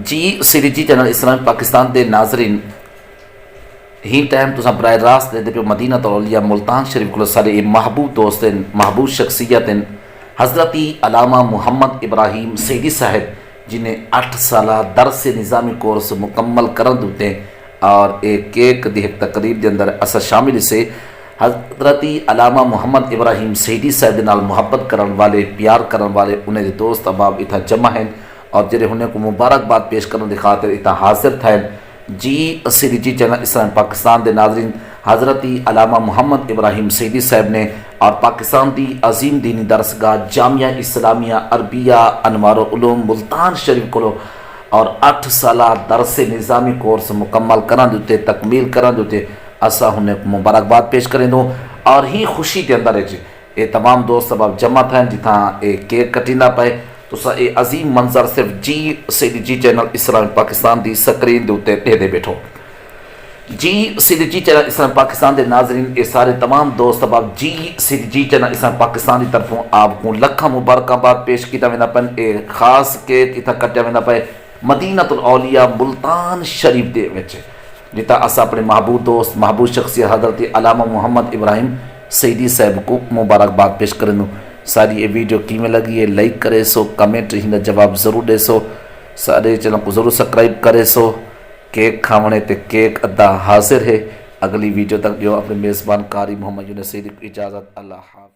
جی سی جی channel اسلام پاکستان دے ناظرین ہی time تو براہ راست دے پہ مدینہ اولیاء ملتان شریف کو سارے محبوب دوست محبوب شخصیت حضرت علامہ محمد ابراہیم سیدی صاحب جنہیں 8 سالہ درس نظامی کورس مکمل کرن دوتے اور ایک تقریب دے اندر اثر شامل سے حضرت علامہ محمد ابراہیم سیدی صاحب نال محبت کرن والے پیار کرن والے انہیں دے دوست احباب اتھا جمع ہیں اور جڑے انہیں کو مبارکباد پیش کرنے دی خاطر اتھا حاضر تھے جی سی جی چینل اسلام پاکستان دے ناظرین حضرت علامہ محمد ابراہیم سیدی صاحب نے اور پاکستان دی عظیم دینی درسگاہ جامعہ اسلامیہ عربیہ انوار العلوم ملتان شریف کو اور 8 سالہ درس نظامی کورس مکمل کرن دیتے تکمیل کرن دیتے اسا انہیں مبارکباد پیش کریں دوں اور ہی خوشی کے اندر یہ تمام دوست سبب جمع تھے جتھاں کیک کٹیندا پائے تو سا اے عظیم منظر صرف جی سی جی چینل اسلام پاکستان دی سکرین دے اوتے دے بیٹھو جی سی جی چینل اسلام پاکستان دے ناظرین اے سارے تمام دوست احباب جی سی جی چینل اسلام پاکستان دی طرفوں آپ کو لکھاں مبارکباد پیش کیتا ویندا پن اے خاص کیک اتھا کٹیا ویندا پے مدینہ الاولیاء ملتان شریف دے وچ جتا اسا اپنے محبوب دوست محبوب شخصیت حضرت علامہ محمد ابراہیم سیدی صاحب کو مبارکباد پیش کریں دوں ساری یہ ویڈیو کیمیں لگی ہے لائک کرے سو کمنٹ ہی جواب ضرور دے سو سارے چینل کو ضرور سبسکرائب کرے سو کیک کھاونے تے کیک ادا حاضر ہے اگلی ویڈیو تک جو اپنے میزبان قاری محمد یونس سیدی کو اجازت اللہ حافظ